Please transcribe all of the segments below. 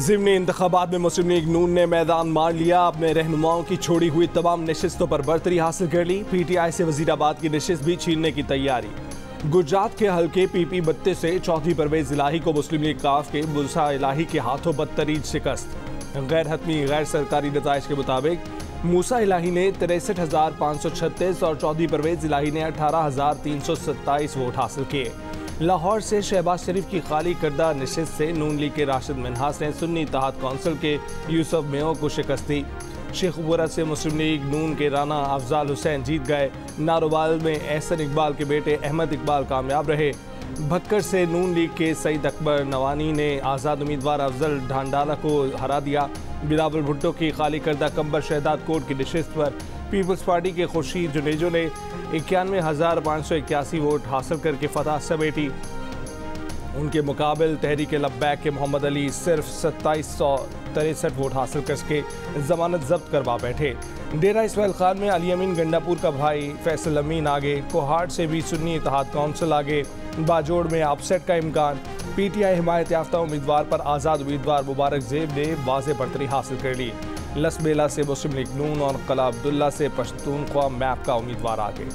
ज़िमनी इंतखाबात में मुस्लिम लीग नून ने मैदान मार लिया। अपने रहनुमाओं की छोड़ी हुई तमाम नशिस्तों पर बरतरी हासिल कर ली। पीटीआई से वजीराबाद की नशिस्त भी छीनने की तैयारी। गुजरात के हल्के पीपी 32 से चौथी परवेज इलाही को मुस्लिम लीग काफ के मूसा इलाही के हाथों बदतरीन शिकस्त। गैर हतमी गैर सरकारी नताइज के मुताबिक मूसा इलाही ने 63,536 और चौथी परवेज इलाही ने 18,327 वोट हासिल किए। लाहौर से शहबाज शरीफ की खाली करदा नशिस्त से नून लीग के राशिद मिन्हास ने सुन्नी इत्तेहाद कौंसिल के यूसुफ मेयो को शिकस्त दी। शेखुपुरा से मुस्लिम लीग नून के राना अफजाल हुसैन जीत गए। नारोवाल में एहसन इकबाल के बेटे अहमद इकबाल कामयाब रहे। भक्कर से नून लीग के सईद अकबर नवानी ने आज़ाद उम्मीदवार अफजल ढांडाला को हरा दिया। बिलावल भुट्टो की खाली करदा कंबर शहदाद कोट की नशिस्त पर पीपल्स पार्टी के खुर्शीद जुनेजो ने 91,581 वोट हासिल करके फतह समेटी। उनके मुकाबले तहरीक लब्बैक के मोहम्मद अली सिर्फ 2763 वोट हासिल करके जमानत जब्त करवा बैठे। डेरा इस्माइल खान में अली अमीन गंडापुर का भाई फैसल अमीन आगे। कोहाट से भी सुन्नी इत्तेहाद कौंसिल आगे। बाजोड़ में अपसेट का इम्कान। पीटीआई हिमायत याफ्ता उम्मीदवार पर आज़ाद उम्मीदवार मुबारक ज़ेब ने वाज़ेह बढ़तरी हासिल कर ली। लसबेला से मुस्लिम लीग नून और कला अब्दुल्ला से पश्तूनख्वा मैप का उम्मीदवार आगे।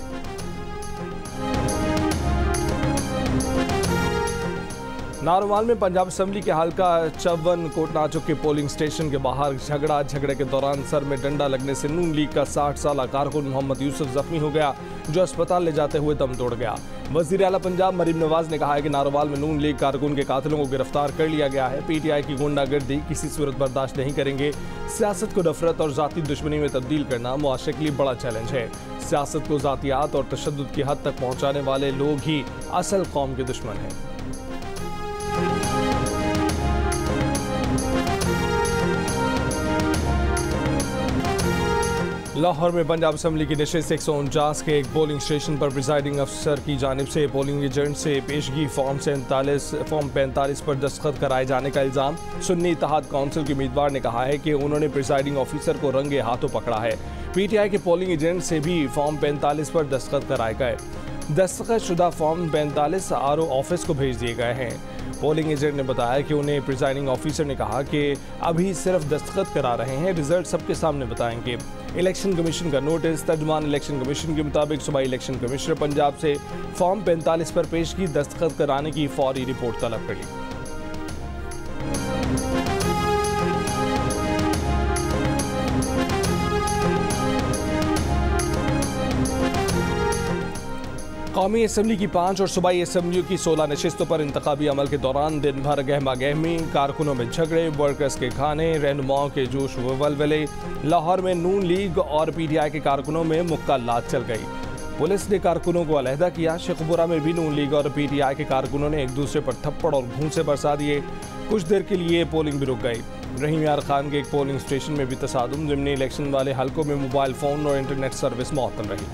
नारोवाल में पंजाब असम्बली के हल्का चवन कोटनाचुक के पोलिंग स्टेशन के बाहर झगड़े के दौरान सर में डंडा लगने से नून लीग का 60 साल कारकुन मोहम्मद यूसुफ जख्मी हो गया, जो अस्पताल ले जाते हुए दम तोड़ गया। वज़ीर आला पंजाब मरीम नवाज ने कहा है कि नारोवाल में नून लीग कारकुन के कातिलों को गिरफ्तार कर लिया गया है। पीटीआई की गुंडागर्दी किसी सूरत बर्दाश्त नहीं करेंगे। सियासत को नफरत और ज़ाती दुश्मनी में तब्दील करना मुआशरे के लिए बड़ा चैलेंज है। सियासत को ज़ातियात और तशद्दुद की हद तक पहुँचाने वाले लोग ही असल कौम के दुश्मन हैं। लाहौर में पंजाब असम्बली की नशिस्त 149 के एक पोलिंग स्टेशन पर प्रिजाइडिंग अफसर की जानिब से पोलिंग एजेंट से पेशगी फॉर्म 45 पर दस्तखत कराए जाने का इल्ज़ाम। सुन्नी इत्तेहाद कौंसिल के उम्मीदवार ने कहा है कि उन्होंने प्रिजाइडिंग ऑफिसर को रंगे हाथों पकड़ा है। पीटीआई के पोलिंग एजेंट से भी फॉर्म 45 पर दस्तखत कराए गए। दस्तखत शुदा फॉर्म 45 आरओ ऑफिस को भेज दिए गए हैं। पोलिंग एजेंट ने बताया कि उन्हें प्रिजाइडिंग ऑफिसर ने कहा कि अभी सिर्फ दस्तखत करा रहे हैं, रिजल्ट सबके सामने बताएंगे। इलेक्शन कमीशन का नोटिस। तर्जुमान इलेक्शन कमीशन के मुताबिक सूबाई इलेक्शन कमिश्नर पंजाब से फॉर्म 45 पर पेशगी दस्तखत कराने की फौरी रिपोर्ट तलब कर ली। कौमी असम्बली की 5 और सूबाई असम्बलियों की 16 नशिस्तों पर इंतखाबी अमल के दौरान दिन भर गहमा गहमी, कारकुनों में झगड़े, वर्कर्स के खाने, रहनुमाओं के जोश व वलवले। लाहौर में नून लीग और पीटीआई के कारकुनों में मुक्कालात चल गई। पुलिस ने कारकुनों को अलहदा किया। शेखुपुरा में भी नून लीग और पीटीआई के कारकुनों ने एक दूसरे पर थप्पड़ और घूंसे बरसा दिए। कुछ देर के लिए पोलिंग भी रुक गई। रहीम यार खान के एक पोलिंग स्टेशन में भी तसादुम। ज़िमनी इलेक्शन वाले हल्कों में मोबाइल फ़ोन और इंटरनेट सर्विस मुअत्तल रही।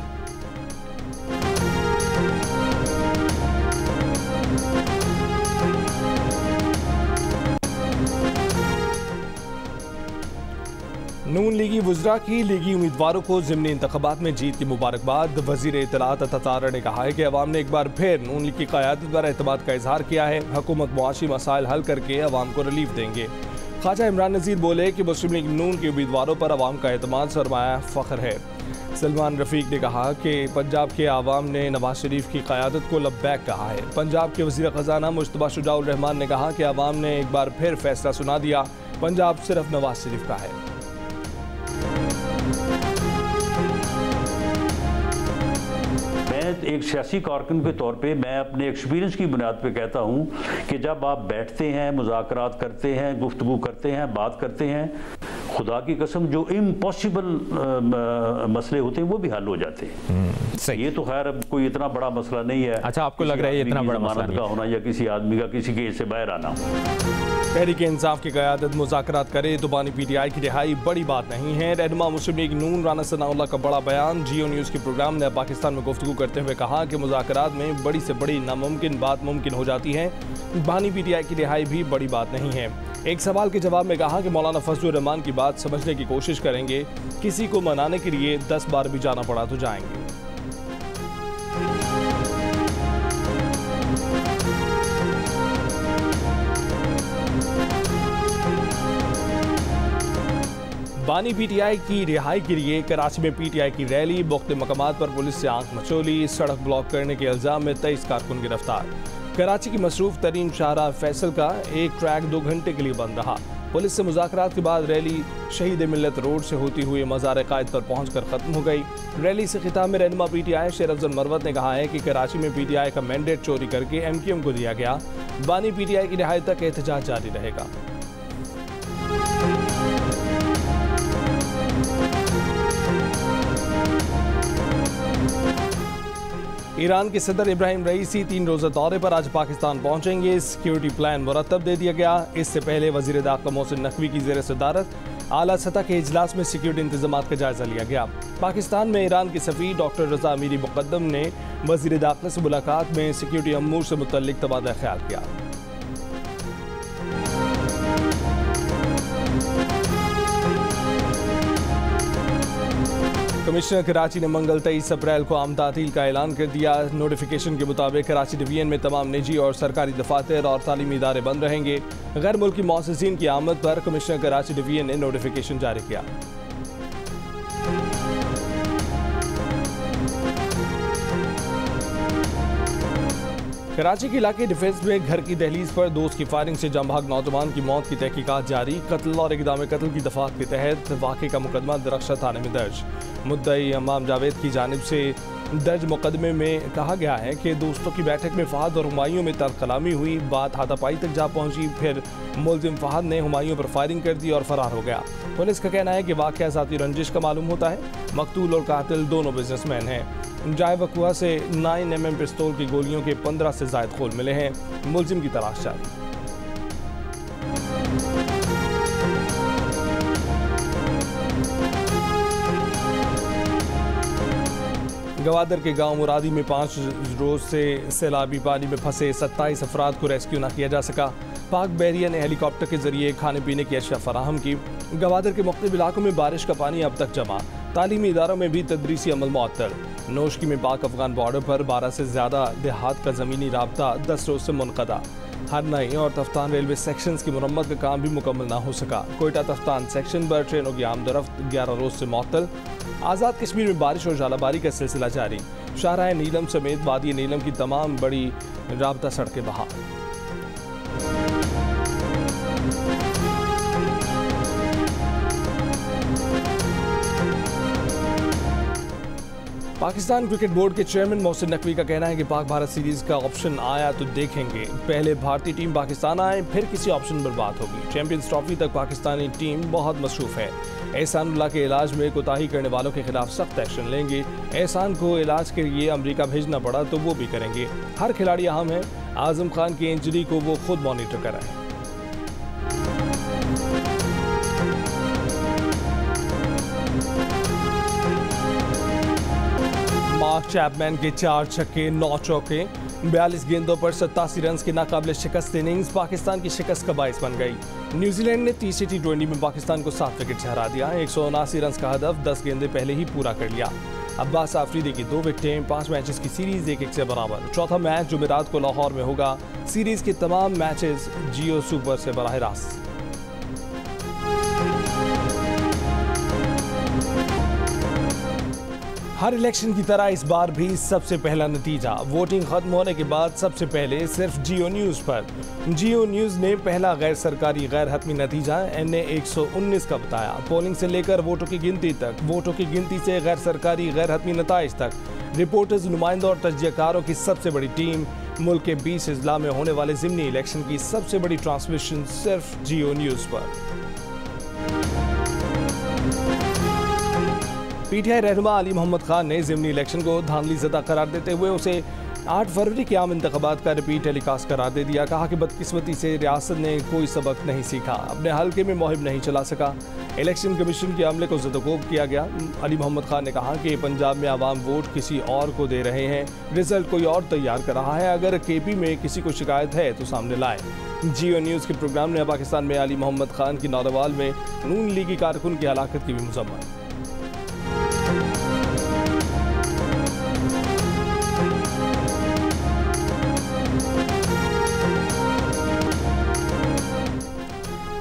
नून लीगी वज़रा की लीगी उम्मीदवारों को ज़िमनी इंतखाबात में जीत की मुबारकबाद। वज़ीर इत्तलात अता ने कहा है कि अवाम ने एक बार फिर नून लीग की क़यादत पर एतमाद का इजहार किया है। हुकूमत मुआशी मसाइल हल करके अवाम को रिलीफ देंगे। ख्वाजा इमरान नज़ीर बोले कि मुस्लिम लीग नून के उम्मीदवारों पर अवाम का एतमाद सरमाया फ़ख्र है। सलमान रफ़ीक ने कहा कि पंजाब के आवाम ने नवाज शरीफ की क़यादत को लब्बैक कहा है। पंजाब के वज़ीर ख़जाना मुश्तबा शुजाउर रहमान ने कहा कि अवाम ने एक बार फिर फैसला सुना दिया, पंजाब सिर्फ नवाज शरीफ का है। एक सियासी कारकुन के तौर पे मैं अपने एक्सपीरियंस की बुनियाद पे कहता हूँ कि जब आप बैठते हैं, मुज़ाकरात करते हैं, गुफ्तगू करते हैं, बात करते हैं, खुदा की कसम जो इम्पॉसिबल मसले होते हैं वो भी हल हो जाते हैं। ये तो खैर अब कोई इतना बड़ा मसला नहीं है। अच्छा, आपको लग रहा है इतना बड़ा मसला का होना या किसी आदमी का किसी केस से बाहर आना। तहरीक इंसाफ की क़यादत मुज़ाकरात करे तो बानी पीटीआई की रिहाई बड़ी बात नहीं है। रहनुमा मुस्लिम लीग नून राना सनाउल्लाह का बड़ा बयान। जियो न्यूज़ के प्रोग्राम ने पाकिस्तान में गुफ्तगू करते हुए कहा कि मुज़ाकरात में बड़ी से बड़ी नामुमकिन बात मुमकिन हो जाती है। बानी पीटीआई की रिहाई भी बड़ी बात नहीं है। एक सवाल के जवाब में कहा कि मौलाना फजलुर रहमान की बात समझने की कोशिश करेंगे। किसी को मनाने के लिए 10 बार भी जाना पड़ा तो जाएंगे। बानी पीटीआई की रिहाई के लिए कराची में पीटीआई की रैली, मुख्तलिफ मकामात पर पुलिस से आंख मचोली, सड़क ब्लॉक करने के इल्जाम में 23 कारकुन गिरफ्तार। कराची की मसरूफ तरीन शाहराह फैसल का एक ट्रैक 2 घंटे के लिए बंद रहा। पुलिस से मुज़ाकरात के बाद रैली शहीद मिल्लत रोड से होती हुई मज़ार कायद पर पहुंचकर खत्म हो गई। रैली से खिताब में रहनुमा पीटीआई शेर अफजल मरवत ने कहा है कि कराची में पीटीआई का मैंडेट चोरी करके एमक्यूएम को दिया गया। बानी पीटीआई की रिहाई तक एहतजाज जारी रहेगा। ईरान के सदर इब्राहिम रईसी 3 रोज़ा दौरे पर आज पाकिस्तान पहुंचेंगे। सिक्योरिटी प्लान मुरतब दे दिया गया। इससे पहले वज़ीर दाखिला मोहसिन नकवी की ज़ेर सदारत आला सतह के इजलास में सिक्योरिटी इंतजामात का जायजा लिया गया। पाकिस्तान में ईरान के सफ़ीर डॉक्टर रज़ा अमीरी मुक़द्दम ने वज़ीर दाखिला से मुलाकात में सिक्योरिटी अमूर से मुतल्लिक तबादला ख्याल किया। कमिश्नर कराची ने मंगल 23 अप्रैल को आम तातील का ऐलान कर दिया। नोटिफिकेशन के मुताबिक कराची डिवीजन में तमाम निजी और सरकारी दफातर और तालीमी इदारे बंद रहेंगे। गैर मुल्की मौससिन की आमद पर कमिश्नर कराची डिवीजन ने नोटिफिकेशन जारी किया। कराची के इलाके डिफेंस में घर की दहलीज पर दोस्त की फायरिंग से जांबाग नौजवान की मौत की तहकीकात जारी। कत्ल और इक़दाम कत्ल की दफात के तहत वाक़े का मुकदमा दरख्शा थाने में दर्ज। मुद्दई हमाम जावेद की जानिब से दर्ज मुकदमे में कहा गया है कि दोस्तों की बैठक में फहद और हुमायूं में तरकलामी हुई। बात हाथापाई तक जा पहुंची। फिर मुलजिम फहद ने हुमायूं पर फायरिंग कर दी और फरार हो गया। पुलिस का कहना है कि वाक़या ज़ाती रंजिश का मालूम होता है। मकतूल और कातिल दोनों बिजनेसमैन हैं। जाए वकुआ से 9mm पिस्तौल की गोलियों के 15 से ज़ायद खोल मिले हैं। मुलजिम की तलाश जारी। गवादर के गांव मुरादी में 5 रोज से सैलाबी पानी में फंसे 27 अफराद को रेस्क्यू न किया जा सका। पाक बहरिया ने हेलीकॉप्टर के जरिए खाने पीने की अशिया फराहम की। गवादर के मुख्तलिफ इलाकों में बारिश का पानी अब तक जमा। तालीमी इदारों में भी तदरीसी अमल मुअत्तल। नोशकी में पाक अफगान बॉर्डर पर 12 से ज़्यादा देहात का ज़मीनी राब्ता 10 रोज से मुनक़दा। हरनई और तफ्तान रेलवे सेक्शंस की मुरम्मत का काम भी मुकम्मल ना हो सका। कोयटा तफ्तान सेक्शन पर ट्रेनों की आमदरफ्त 11 रोज से मुअत्तल। आज़ाद कश्मीर में बारिश और जालाबारी का सिलसिला जारी। शाहराह नीलम समेत वादी नीलम की तमाम बड़ी राब्ता सड़कें बहाल। पाकिस्तान क्रिकेट बोर्ड के चेयरमैन मोहसिन नकवी का कहना है कि पाक भारत सीरीज का ऑप्शन आया तो देखेंगे। पहले भारतीय टीम पाकिस्तान आए, फिर किसी ऑप्शन पर बात होगी। चैंपियंस ट्रॉफी तक पाकिस्तानी टीम बहुत मसरूफ है। एहसानुल्लाह के इलाज में कोताही करने वालों के खिलाफ सख्त एक्शन लेंगे। एहसान को इलाज के लिए अमेरिका भेजना पड़ा तो वो भी करेंगे। हर खिलाड़ी अहम है। आजम खान की इंजरी को वो खुद मॉनिटर कराएं। मार्क चैपमैन के 4 छक्के 9 चौके 42 गेंदों पर 87 रन की नाकाबिले शिकस्त इनिंग्स पाकिस्तान की शिकस्त का बाइस बन गई। न्यूजीलैंड ने तीसरी T20 में पाकिस्तान को 7 विकेट से हरा दिया। 179 रन का हदफ 10 गेंदे पहले ही पूरा कर लिया। अब्बास आफरीदी की 2 विकेटें। 5 मैचेस की सीरीज 1-1 से बराबर। चौथा मैच जुमेरात को लाहौर में होगा। सीरीज के तमाम मैचेस जियो सुपर से बराह रास्त। हर इलेक्शन की तरह इस बार भी सबसे पहला नतीजा वोटिंग खत्म होने के बाद सबसे पहले सिर्फ जियो न्यूज़ पर। जियो न्यूज़ ने पहला गैर सरकारी गैर हतमी नतीजा NA 119 का बताया। पोलिंग से लेकर वोटों की गिनती तक, वोटों की गिनती से गैर सरकारी गैर हतमी नताइज तक, रिपोर्टर्स, नुमाइंदों और तजज़ियाकारों की सबसे बड़ी टीम। मुल्क के 20 अजला में होने वाले ज़िमनी इलेक्शन की सबसे बड़ी ट्रांसमिशन सिर्फ जियो न्यूज़ पर। पीटीआई रहनुमा अली मोहम्मद खान ने ज़िमनी इलेक्शन को धांधली ज़दा करार देते हुए उसे 8 फरवरी के आम इंतखाबात का रिपीट टेलीकास्ट करार दे दिया। कहा कि बदकिस्मती से रियासत ने कोई सबक नहीं सीखा, अपने हल्के में मुहिम नहीं चला सका। इलेक्शन कमीशन के अमले को ज़दोकोब किया गया। अली मोहम्मद खान ने कहा कि पंजाब में आवाम वोट किसी और को दे रहे हैं, रिजल्ट कोई और तैयार कर रहा है। अगर KP में किसी को शिकायत है तो सामने लाए। जियो न्यूज़ के प्रोग्राम ने पाकिस्तान में अली मोहम्मद खान की नौरवाल में नून लीगी कारकुन की हलाकत की भी मज़म्मत।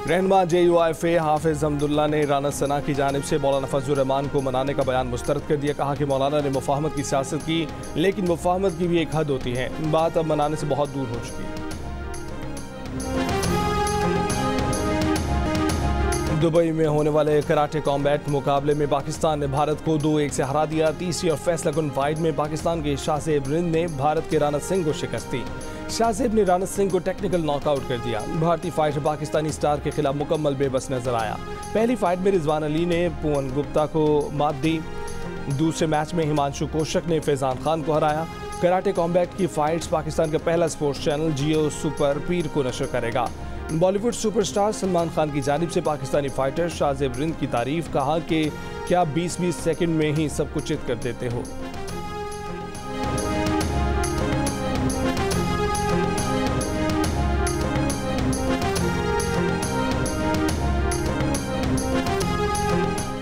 रहनुमा JUIF हाफिज हमदुल्ला ने राना सना की जानिब से मौलाना फजलुर रहमान को मनाने का बयान मुस्तरद कर दिया। कहा कि मौलाना ने मुफाहमत की सियासत की, लेकिन मुफाहमत की भी एक हद होती है, बात अब मनाने से बहुत दूर हो चुकी है। दुबई में होने वाले कराटे कॉम्बैट मुकाबले में पाकिस्तान ने भारत को 2-1 से हरा दिया। तीसरी और फैसलाकुन फाइट में पाकिस्तान के शाहजेब रिंद ने भारत के राना सिंह को शिकस्त दी। शाहजेब ने राना सिंह को टेक्निकल नॉकआउट कर दिया। भारतीय फाइटर पाकिस्तानी स्टार के खिलाफ मुकम्मल बेबस नजर आया। पहली फाइट में रिजवान अली ने पुवन गुप्ता को मात दी। दूसरे मैच में हिमांशु कौशिक ने फैजान खान को हराया। कराटे कॉम्बैट की फाइट्स पाकिस्तान का पहला स्पोर्ट्स चैनल जियो सुपर पीर को नशर करेगा। बॉलीवुड सुपरस्टार सलमान खान की जानिब से पाकिस्तानी फाइटर शाहजेब रिंद की तारीफ, कहा कि क्या 20-20 सेकंड में ही सब कुछ चित कर देते हो।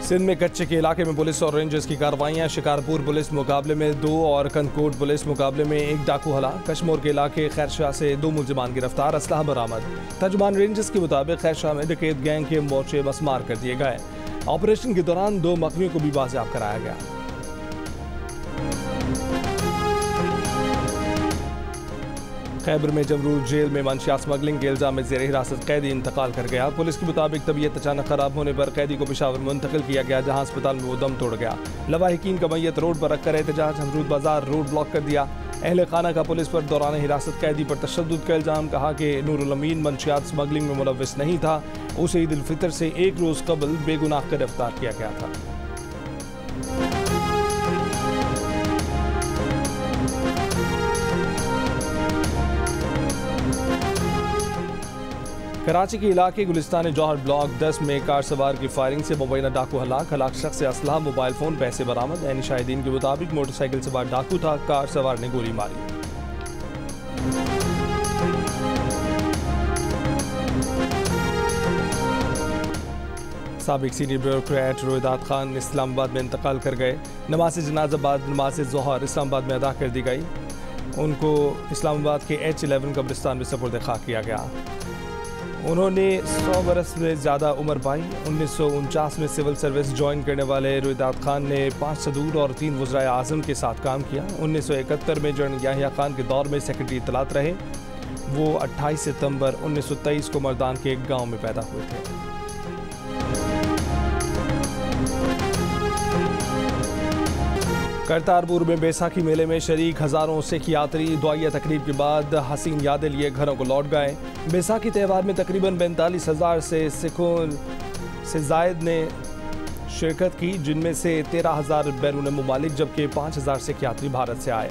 सिंध में कच्चे के इलाके में पुलिस और रेंजर्स की कार्रवाइयां। शिकारपुर पुलिस मुकाबले में 2 और कंदकोट पुलिस मुकाबले में 1 डाकू हलाक। कश्मोर के इलाके खैरशाह से 2 मुलजिमान गिरफ्तार, असलहा बरामद। तर्जुमान रेंजर्स के मुताबिक खैरशाह में डकैत गैंग के मोर्चे मस्मार कर दिए गए। ऑपरेशन के दौरान 2 मकवियों को भी बाजियाब कराया गया। खैबर में जमरूद जेल में मंशियात स्मगलिंग के इल्जाम में ज़ेर हिरासत कैदी इंतकाल कर गया। पुलिस के मुताबिक तबीयत अचानक खराब होने पर कैदी को पेशावर मुंतकिल किया गया, जहां अस्पताल में वो दम तोड़ गया। लवाहिकीन का मैयत रोड पर रखकर एहतजाज। जमरूद बाजार रोड ब्लॉक कर दिया। अहले खाना का पुलिस पर दौरान हिरासत कैदी पर तशद्दुद का इल्जाम। कहा कि नूरुल अमीन मंशियात स्मगलिंग में मुलव्विस नहीं था, उसे ईद उल फितर से 1 रोज़ कबल बेगुनाह गिरफ्तार किया गया था। कराची के इलाके गुलिस्तान जौहर ब्लॉक 10 में कार सवार की फायरिंग से मुबैना डाकू हलाक शख्स से असलहा, मोबाइल फोन, पैसे बरामद। ऐनी शाहिदीन के मुताबिक मोटरसाइकिल सवार डाकू था, कार सवार ने गोली मारी। साबिक सीनियर ब्यूरोक्रेट रोहिदात खान इस्लामाबाद में इंतकाल कर गए। नमाज जनाजा बाद नमाज ज़ोहर इस्लामाबाद में अदा कर दी गई। उनको इस्लामाबाद के H11 कब्रिस्तान में सपुर्द खाक किया गया। उन्होंने 100 बरस में ज़्यादा उम्र पाई। 1949 में सिविल सर्विस ज्वाइन करने वाले रोहिदात खान ने 5 सदूर और 3 वज़राए आज़म के साथ काम किया। 1971 में जनरल याहिया खान के दौर में सेक्रेटरी इत्तलात रहे। वो 28 सितंबर 1923 को मर्दान के एक गाँव में पैदा हुए थे। करतारपुर में बैसाखी मेले में शरीक हज़ारों सिख यात्री दुआया तकरीब के बाद हसीन यादें लिए घरों को लौट गए। बैसाखी त्यौहार में तकरीबन 45,000 से सिखों से जायद ने शिरकत की, जिनमें से 13,000 बैरून मुमालिक, जबकि 5,000 सिख यात्री भारत से आए।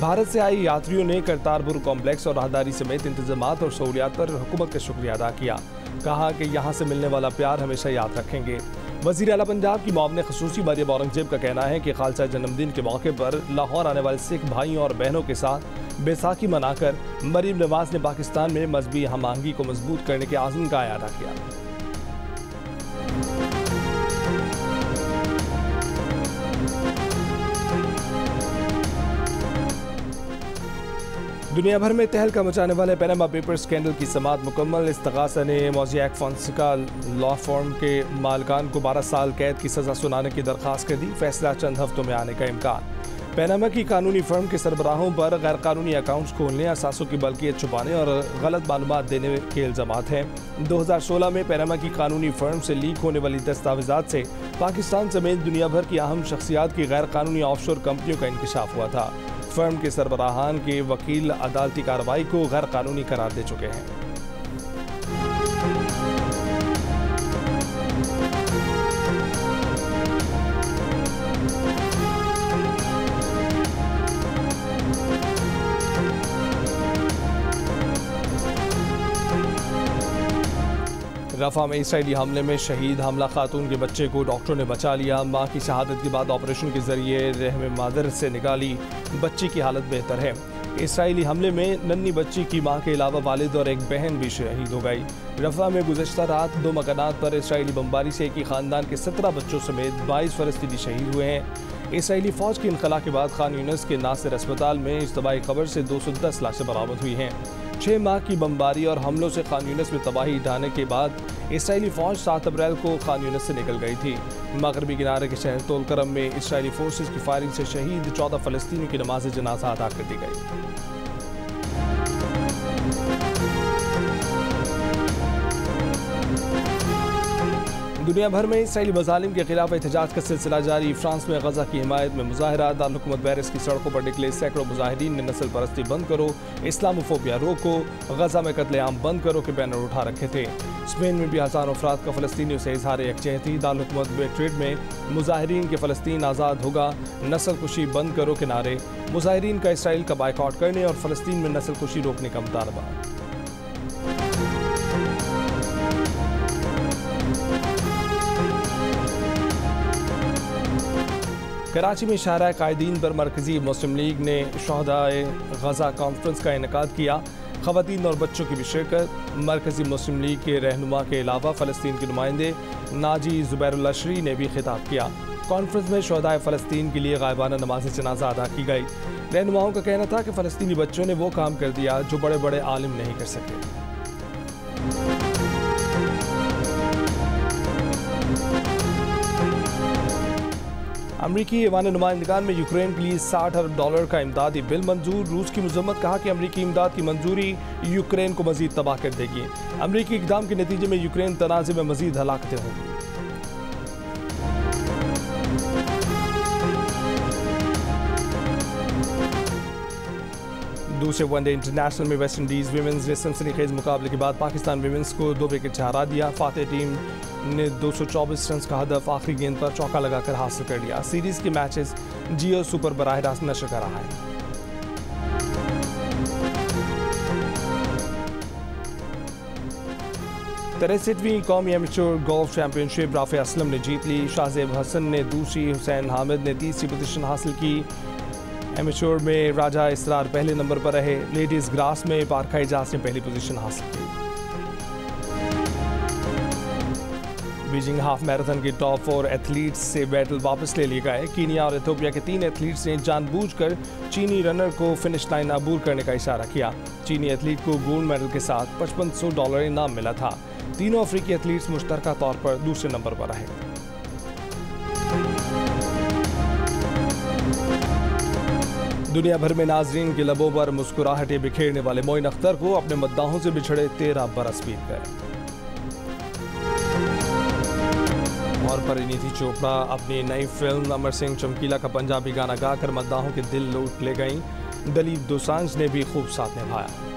भारत से आए यात्रियों ने करतारपुर कॉम्प्लेक्स और राहदारी समेत इंतजामात और सहूलियात पर हुकूमत का शुक्रिया अदा किया। कहा कि यहाँ से मिलने वाला प्यार हमेशा याद रखेंगे। वज़ीर आला पंजाब की मुआविन ख़ुसूसी मरियम औरंगज़ेब का कहना है कि खालसा जन्मदिन के मौके पर लाहौर आने वाले सिख भाइयों और बहनों के साथ बैसाखी मनाकर मरीम नवाज ने पाकिस्तान में मजहबी हम आहंगी को मजबूत करने के आज़म का अदा किया। दुनिया भर में तहलका मचाने वाले पनामा पेपर्स स्कैंडल की समाअत मुकम्मल। इस्तगासा ने मोज़ैक फोंसेका लॉ फर्म के मालिकान को 12 साल कैद की सज़ा सुनाने की दरख्वास्त कर दी। फैसला चंद हफ्तों में आने का इम्कान। पनामा की कानूनी फर्म के सरबराहों पर गैर कानूनी अकाउंट्स खोलने, असासों की बल्कियत छुपाने और गलत मालूमात देने के इल्ज़ामात हैं। 2016 में पनामा की कानूनी फर्म से लीक होने वाली दस्तावेजात से पाकिस्तान समेत दुनिया भर की अहम शख्सियात की गैर कानूनी ऑफशोर कंपनियों का इंकशाफ हुआ था। फर्म के सरबराहान के वकील अदालती कार्रवाई को गैर कानूनी करार दे चुके हैं। रफा में इसराइली हमले में शहीद हमला खातून के बच्चे को डॉक्टरों ने बचा लिया। मां की शहादत के बाद ऑपरेशन के जरिए रहम मादर से निकाली। बच्ची की हालत बेहतर है। इसराइली हमले में नन्ही बच्ची की मां के अलावा वालिद और एक बहन भी शहीद हो गई। रफा में गुज़श्ता रात 2 मकानात पर इसराइली बमबारी से एक ही खानदान के 17 बच्चों समेत 22 फ़लस्तीनी शहीद हुए हैं। इसराइली फ़ौज की इनखला के बाद खान यूनिस के नासिर अस्पताल में इज्तमाई कब्र से 210 लाशें बरामद हुई हैं। 6 माह की बमबारी और हमलों से खान यूनिस में तबाही ढाने के बाद इसराइली फौज 7 अप्रैल को खान यूनिस से निकल गई थी। मगरबी किनारे के शहर तोलकरम में इसराइली फोर्सेस की फायरिंग से शहीद 14 फलस्तीनियों की नमाज जनाजा अदा कर दी गई। दुनिया भर में इसराइली मज़ालिम के खिलाफ एहतजाज का सिलसिला जारी। फ्रांस में गजा की हिमायत में मुजाहरा। दारुल पेरिस की सड़कों पर निकले सैकड़ों मुजाहिरीन ने नस्ल परस्ती बंद करो, इस्लामोफोबिया रोको, गजा में कत्लेआम बंद करो के बैनर उठा रखे थे। स्पेन में भी हज़ारों अफराद का फ़लस्तीनियों से इजहार यकजहती। दारुल मैड्रिड में मुजाहिरीन के फ़लस्तीन आज़ाद होगा, नस्ल कुशी बंद करो के नारे। मुजाहिरीन का इसराइल का बाइकआउट करने और फ़लस्तीन में नस्ल कुशी रोकने का मुतालबा। कराची में शाहरा कायदीन पर मरकजी मुस्लिम लीग ने शहदाए गजा कॉन्फ्रेंस का इनेकाद किया। ख़वातीन और बच्चों की भी शिरकत। मरकजी मुस्लिम लीग के रहनुमा के अलावा फ़लस्तीन के नुमाइंदे नाजी ज़ुबैरुल-अशरी ने भी खिताब किया। कॉन्फ्रेंस में शहदाए फ़लस्तीन के लिए गायबाना नमाज जनाजा अदा की गई। रहनुमाओं का कहना था कि फ़लस्तीनी बच्चों ने वो काम कर दिया जो बड़े बड़े आलिम नहीं कर सके। अमरीकी ऐवान नुमाइंदगान में यूक्रेन के लिए $60 अरब का इमदादी बिल मंजूर। रूस की मजम्मत, कहा कि अमरीकी इमदाद की मंजूरी यूक्रेन को मजीद तबाह कर देगी। अमरीकी इक़दाम के नतीजे में यूक्रेन तनाज़े में मजीद हलाकतें होंगी। दूसरे वनडे इंटरनेशनल में वेस्ट इंडीज़ विमेंस ने सनसनीखेज मुकाबले के बाद पाकिस्तान विमेंस को 2 विकेट से हरा दिया। फातेह टीम ने 224 रन का हदफ आखिरी गेंद पर चौका लगाकर हासिल कर लिया। सीरीज के मैचेस जियो सुपर बराह रास्त नशर कर रहा है। तिरसठवीं कौमी amateur golf championship Rafe Aslam ने जीत ली। शाहजेब हसन ने दूसरी, हुसैन हामिद ने तीसरी पोजीशन हासिल की। एमेच्योर में राजा इसरार पहले नंबर पर रहे। लेडीज ग्रास में पारखा इजाज ने पहली पोजीशन हासिल की। बीजिंग हाफ मैराथन के टॉप 4 एथलीट्स से मेडल वापस ले लिए गए। कीनिया और इथियोपिया के 3 एथलीट्स ने जानबूझकर चीनी रनर को फिनिश लाइन अबूर करने का इशारा किया। चीनी एथलीट को गोल्ड मेडल के साथ $5500 इनाम मिला था। तीनों अफ्रीकी एथलीट्स मुश्तरका तौर पर दूसरे नंबर पर रहे। दुनिया भर में नाजरीन के लबों पर मुस्कुराहटें बिखेरने वाले मोइन अख्तर को अपने मद्दाहों से बिछड़े 13 बरस बीत गए। और परिणीति चोपड़ा अपनी नई फिल्म अमर सिंह चमकीला का पंजाबी गाना गाकर मद्दाहों के दिल लूट ले गईं। दलीप दोसांझ ने भी खूब साथ निभाया।